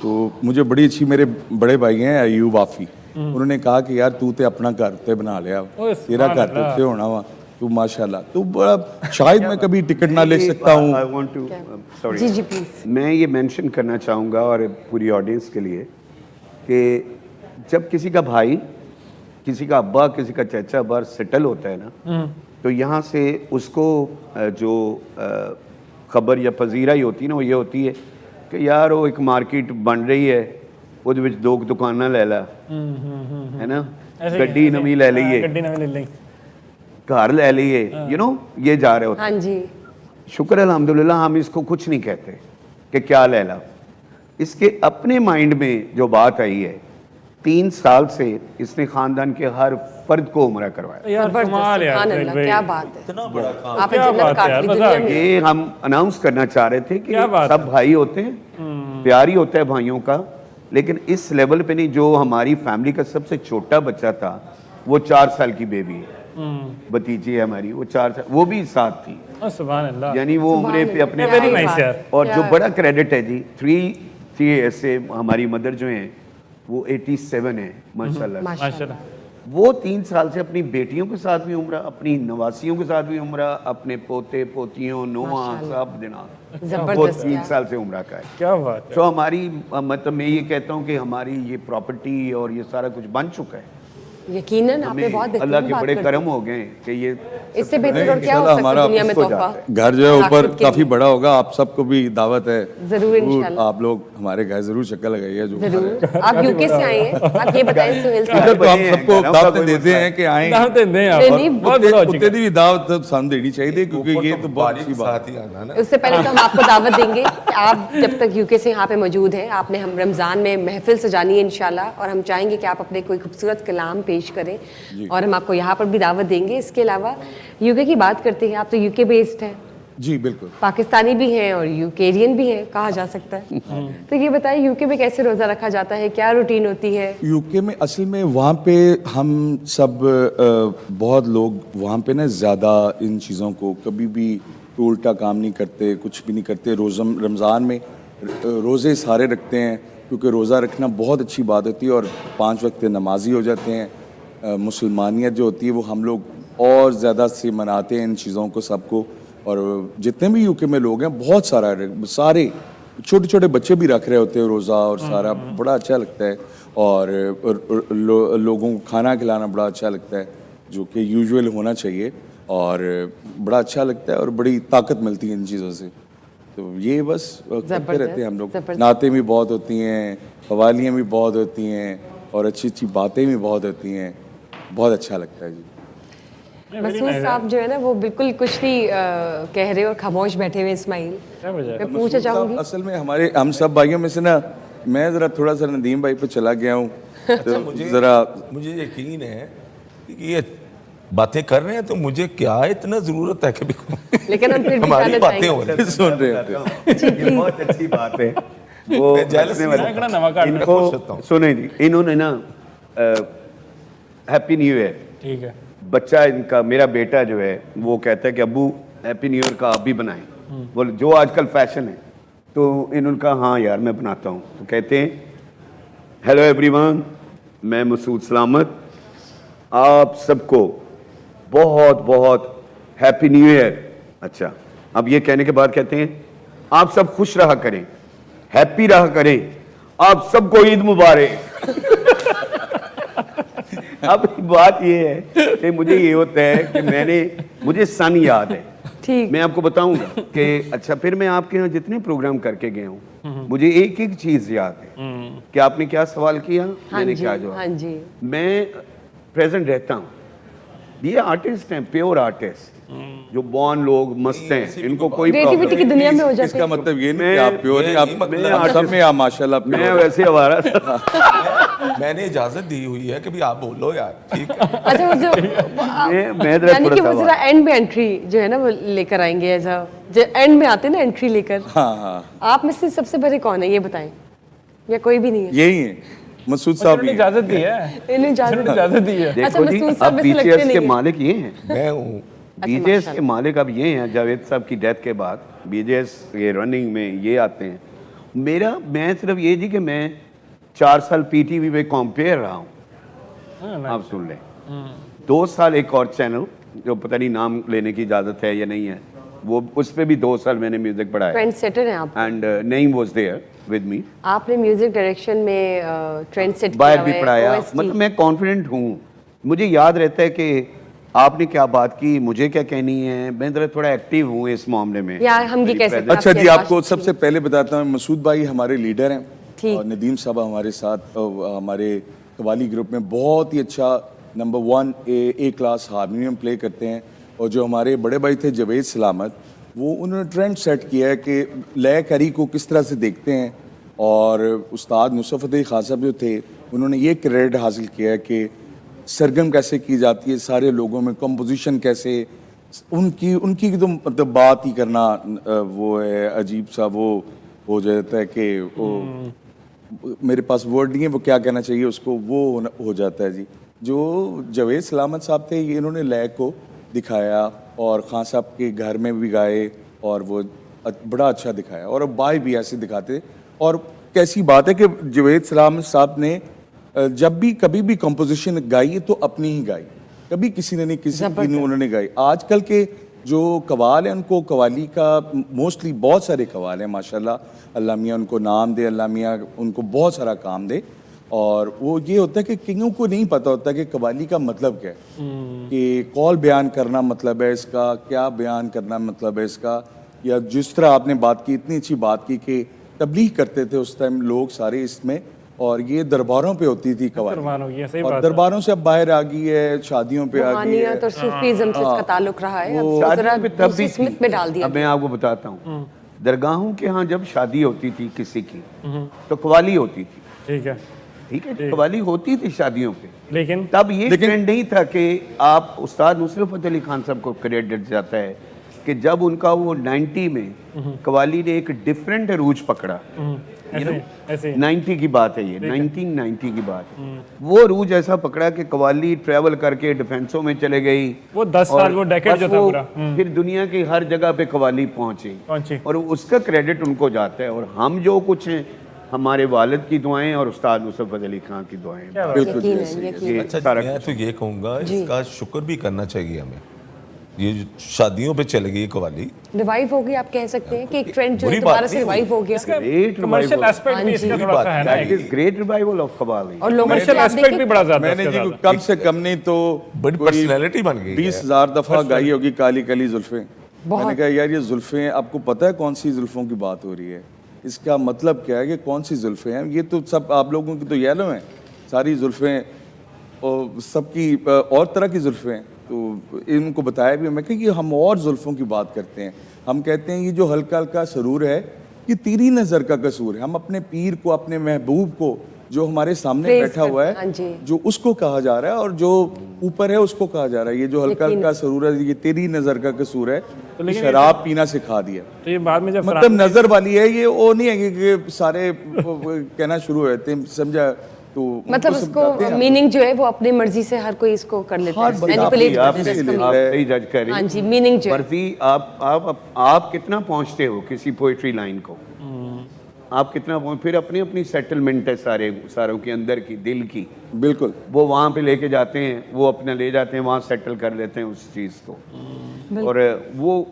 तो मुझे बड़ी अच्छी, मेरे बड़े भाई हैं अयूब आफी, उन्होंने कहा कि यार तू ते अपना घर ते बना लिया, तेरा घर तो उत्थे होना वा, तू माशाल्लाह, तो बड़ा शायद मैं कभी टिकट ना ले सकता हूँ। आई वांट टू सॉरी जी जी प्लीज। मैं ये मेंशन करना चाहूँगा और पूरी ऑडियंस के लिए कि जब किसी का भाई, किसी का अब्बा, किसी का चाचा बाहर सेटल होता है ना, तो यहाँ से उसको जो खबर या पजीराई होती है ना, वो ये होती है कि यार वो एक मार्केट बन रही है, ਉਹਦੇ ਵਿੱਚ ਦੋ ਦੁਕਾਨਾਂ ਲੈ ਲਾ, है ना, गड्डी नवी ले लीए, घर ले लिए, यू नो, ये जा रहे होते। हाँ जी। शुक्र अल्हम्दुलिल्लाह हम इसको कुछ नहीं कहते कि क्या ले ला। इसके अपने माइंड में जो बात आई है, 3 साल से इसने खानदान के हर फर्द को उम्रा करवाया। यार कमाल यार, सुभान अल्लाह, क्या बात है, इतना बड़ा काम। आपने क्या जन्नत बात है काट यार, ली मजा आ दुनिया में। ये हम अनाउंस करना चाह रहे थे कि क्या बात सब भाई होते हैं, प्यार ही होता है भाइयों का, लेकिन इस लेवल पे नहीं। जो हमारी फैमिली का सबसे छोटा बच्चा था, वो 4 साल की बेबी है, भतीजी है हमारी, वो 4 साल, वो भी साथ थी, सुभान अल्लाह, यानी वो उम्रे पे अपने वेरी नाइस यार। और जो बड़ा क्रेडिट है जी, 3 ऐसे हमारी मदर जो हैं वो 87 है माशाल्लाह। माशाल्लाह। वो 3 साल से अपनी बेटियों के साथ भी उम्रा, अपनी नवासियों के साथ भी उम्रा, अपने पोते पोतियों नोआ सब दिना, वो जबरदस्त 3 यार। साल से उम्रा का है। क्या बात है। तो हमारी मतलब मैं ये कहता हूँ कि हमारी ये प्रॉपर्टी और ये सारा कुछ बन चुका है। यकीनन आपने बहुत हमें अल्लाह बेहतरीन के बात बड़े कर करम हो गए कि ये दी। इससे बेहतर और क्या हो इंशाल्लाह सकता है हमारा दुनिया में उसको तोहफा। जाता है। घर जो है ऊपर आखिरत के काफी लिए। बड़ा होगा, आप सबको भी दावत है, जरूर इंशाल्लाह। आप लोग हमारे घर जरूर चक्कर लगाइए। जो जरूर। आप यूके से आए हैं, आप ये बताएं सुहेल इधर साहब। तो हम सबको दावतें देते हैं कि आए, दावत दें आप, नहीं, बहुत बड़ा हो कुत्ते चुका की भी दावत सामने देनी चाहिए, क्योंकि ये तो बहुत अच्छी बात साथ ही आना ना। उससे पहले तो हम आपको दावत देंगे कि आप जब तक यूके से यहाँ पे मौजूद हैं, आपने हम रमज़ान में महफिल सजानी है इंशाल्लाह, और हम चाहेंगे कि आप अपने कोई खूबसूरत कलाम पेश करें, और हम आपको यहाँ पर भी दावत देंगे। इसके अलावा यूके की बात करते हैं, आप तो यूके बेस्ड हैं, जी बिल्कुल। पाकिस्तानी भी हैं और यूकेरियन भी हैं, कहा जा सकता है। तो ये बताइए यूके में कैसे रोज़ा रखा जाता है, क्या रूटीन होती है? यूके में असल में वहाँ पे हम सब बहुत लोग वहाँ पे ना ज़्यादा इन चीज़ों को कभी भी उल्टा काम नहीं करते, कुछ भी नहीं करते। रमज़ान में रोज़े सारे रखते हैं, क्योंकि रोज़ा रखना बहुत अच्छी बात होती है, और 5 वक्त नमाजी हो जाते हैं। मुसलमानियत जो होती है वो हम लोग और ज़्यादा से मनाते हैं इन चीज़ों को सबको। और जितने भी यूके में लोग हैं, बहुत सारे छोटे छोटे बच्चे भी रख रहे होते हैं रोज़ा, और सारा बड़ा अच्छा लगता है। और लोगों को खाना खिलाना बड़ा अच्छा लगता है, जो कि यूजुअल होना चाहिए, और बड़ा अच्छा लगता है और बड़ी ताकत मिलती है इन चीज़ों से। तो ये बस करते रहते हैं हम लोग। नातें भी बहुत होती हैं, कवालियाँ भी बहुत होती हैं, और अच्छी अच्छी बातें भी बहुत होती हैं, बहुत अच्छा लगता है जी। मसूद साहब जो है ना, वो बिल्कुल कुछ नहीं कह रहे और खामोश बैठे हुए। इस्माइल, क्या वजह है? मैं पूछना चाहूँगी। असल में हम सब भाइयों में से ना, मैं ज़रा थोड़ा सा नदीम भाई पे चला गया हूँ, तो मुझे यकीन है कि ये बातें कर रहे हैं, तो मुझे क्या इतना जरूरत है कि लेकिन हम फिर भी हमारी जानना बातें हो चाहेंगे। रही सुन रहे होते हैं। ये बहुत अच्छी बात है। वो jealous हंसने वाली- इतना नमक काटने खुश होता इनको हूँ। सुने जी, इन्होंने ना हैप्पी न्यू ईयर, ठीक है। बच्चा इनका, मेरा बेटा जो है वो कहता है कि अब्बू हैप्पी न्यू ईयर का आप भी बनाएं, बोले जो आजकल फैशन है। तो इन्होंने कहा हाँ यार मैं बनाता हूँ। तो कहते हैं हेलो एवरीवन, मैं मसूद सलामत आप सबको बहुत बहुत हैप्पी न्यू ईयर। अच्छा, अब ये कहने के बाद कहते हैं आप सब खुश रहा करें, हैप्पी रहा करें, आप सबको ईद मुबारक। अब बात ये है कि मुझे ये होता है कि मुझे सन याद है, ठीक। मैं आपको बताऊंगा कि अच्छा, फिर मैं आपके यहाँ जितने प्रोग्राम करके गया हूँ, मुझे एक एक चीज याद है कि आपने क्या सवाल किया, हाँ मैंने जी, क्या जवाब। हाँ जी। मैं प्रेजेंट रहता हूँ। ये आर्टिस्ट हैं, प्योर आर्टिस्ट, जो बॉर्न लोग मस्त हैं, इनको कोई क्रिएटिविटी प्रॉब्लम की दुनिया में हो जाते इसका हैं। मतलब ये नहीं कि आप प्योर नहीं, आप सब में आप माशाल्लाह मैं प्योर। वैसे आवारा था। मैंने इजाजत दी हुई है कि भी आप बोलो यार, ठीक है। अच्छा, वो जो मैं जरा यानी कि थोड़ा वो सा जरा एंड में एंट्री जो है ना वो लेकर आएंगे, ऐसा जो एंड में आते हैं ना एंट्री लेकर। हाँ हाँ, आप में से सबसे बड़े कौन है ये बताएं, या कोई भी नहीं है? यही है मसूद साहब उन्होंने ही। इजाजत दी है, इन्हें उन्होंने इजाजत दी है। अच्छा, देखो जी, मसूद साहब अब वैसे लगते बीटीएस नहीं के हैं। मालिक ये हैं, मैं हूँ। बीजेएस के मालिक अब ये हैं। जावेद साहब की डेथ के बाद बीजेएस ये रनिंग में ये आते हैं, मैं सिर्फ ये जी कि मैं 4 साल पीटीवी पे कॉम्पेयर रहा हूँ, आप सुन लें। 2 साल एक और चैनल जो पता नहीं नाम लेने की इजाजत है या नहीं है, वो उस पे भी 2 साल मैंने म्यूजिक पढ़ाया ट्रेंड सेटर हैं आप। And Naeem was there with me. आपने म्यूजिक डायरेक्शन में ट्रेंड सेट बाहर किया भी हुआ है, पढ़ाया, OST। मतलब मैं कॉन्फिडेंट हूँ। मुझे याद रहता है कि आपने क्या बात की, मुझे क्या कहनी है, मैं जरा थोड़ा एक्टिव हूँ इस मामले में। या हम ये कह सकते हैं अच्छा आपकी जी, आवाज़ आपको थी। सबसे पहले बताता हूँ, मसूद भाई हमारे लीडर हैं ठीक। और नदीम साहब हमारे साथ हमारे कवाली ग्रुप में बहुत ही अच्छा नंबर 1 ए क्लास हारमोनियम प्ले करते हैं। और जो हमारे बड़े भाई थे जवेद सलामत, वो उन्होंने ट्रेंड सेट किया है कि लय करी को किस तरह से देखते हैं। और उस्ताद नुसरत फतेह खान साहब जो थे, उन्होंने ये क्रेडिट हासिल किया है कि सरगम कैसे की जाती है सारे लोगों में, कंपोजिशन कैसे, उनकी तो मतलब बात ही करना वो है अजीब सा, वो हो जाता है कि वो मेरे पास वर्ड नहीं है वो क्या कहना चाहिए उसको, वो हो जाता है जी। जो जवेद सलामत साहब थे, ये इन्होंने लय को दिखाया और खान साहब के घर में भी गाए और वो बड़ा अच्छा दिखाया। और अब भाई भी ऐसे दिखाते। और कैसी बात है कि जवेद सलामत साहब ने जब भी कभी भी कंपोजिशन गाई तो अपनी ही गाई, कभी किसी ने नहीं, किसी की नहीं उन्होंने गाई। आजकल के जो कवाल हैं उनको कवाली का मोस्टली बहुत सारे कवाल हैं माशाल्लाह, अल्लाह मियाँ उनको नाम दे, अल्लाह मियाँ उनको बहुत सारा काम दे। और वो ये होता है कि किंगों को नहीं पता होता कि कवाली का मतलब क्या है, कि कौल बयान करना मतलब है इसका, क्या बयान करना मतलब है इसका। या जिस तरह आपने बात की, इतनी अच्छी बात की कि तबलीग करते थे उस टाइम लोग सारे इसमें, और ये दरबारों पे होती थी कवाली, और दरबारों से अब बाहर आ गई है, शादियों पे आ गई है। और सूफीज़्म से इसका ताल्लुक रहा है। अब शादियों जरा पे तब भी दूसरी स्मिथ में डाल दिया अब मैं आपको बताता हूँ, दरगाहों के यहाँ जब शादी होती थी किसी की तो कवाली होती थी। ठीक है, ठीक है, कवाली होती थी शादियों पे, लेकिन तब ये ट्रेंड नहीं था कि आप उस्ताद नुसरत फतेह अली खान साहब को क्रेडिट जाता है कि जब उनका वो 90 में कवाली ने एक डिफरेंट अरूज पकड़ा। ऐसे 90 की बात है ये, 1990 की बात है। वो अरूज ऐसा पकड़ा कि कवाली ट्रैवल करके डिफेंसों में चले गई, वो 10 साल वो डेकेड जो था पूरा, फिर दुनिया की हर जगह पे कवाली पहुंची और उसका क्रेडिट उनको जाता है। और हम जो कुछ हैं, हमारे वालिद की दुआएं और उस्ताद नुसरत फतेह अली खान की दुआएं, बिल्कुल यकीन जैसे- है, यकीन है। अच्छा, मैं तो ये कहूँगा इसका शुक्र भी करना चाहिए हमें, ये जो शादियों पे चल गई कवाली रिवाइव हो गई, आप कह सकते हैं कि एक ट्रेंड जो है बुरी दोबारा बात से नहीं रिवाइव हो गया। Great commercial revival. एस्पेक्ट भी इसका थोड़ा सा है ना, That is great revival of qawwali. और लोगों कमर्शियल एस्पेक्ट भी बड़ा ज्यादा मैंने इसका जी ज्यादा। कम से कम नहीं तो बड़ी पर्सनैलिटी बन गई है। 20,000 दफा गाई होगी काली काली जुल्फें। मैंने कहा यार ये जुल्फें, आपको पता है कौन सी जुल्फों की बात हो रही है, इसका मतलब क्या है कि कौन सी जुल्फें हैं? ये तो सब आप लोगों की तो येलो हैं सारी जुल्फें, और सबकी और तरह की जुल्फें हैं। तो इनको बताया भी मैं कि हम और जुल्फों की बात करते हैं। हम कहते हैं ये जो हल्का हल्का सरूर है ये तेरी नज़र का कसूर है। हम अपने पीर को, अपने महबूब को जो हमारे सामने Praise बैठा हुआ करते हैं, हाँ है, जी। जो उसको कहा जा रहा है और जो ऊपर है उसको कहा जा रहा है। ये जो हल्का हल्का सरूर है ये तेरी नज़र का कसूर है, लेकिन शराब पीना सिखा दिया। तो ये बाद में जब मतलब नजर वाली है ये, वो नहीं है कि सारे वो कहना शुरू हो जाते हैं, समझा? तो मतलब उनको समझाते उसको हैं। मीनिंग जो है वो अपनी मर्जी से हर कोई इसको कर लेता हाँ, है, बंदा मैनिपुलेट आप कर देता है इसका ले आप meaning। सही जज कर रही हाँ जी, मीनिंग जो है। बर्फी, आप कितना पहुंचते हो किसी पोइट्री लाइन को, आप कितना फिर अपनी अपनी सेटलमेंट है सारों के अंदर की, दिल की, बिल्कुल वो वहाँ पे लेके जाते हैं, वो अपना ले जाते हैं, वहाँ सेटल कर लेते हैं उस चीज़ को। और वो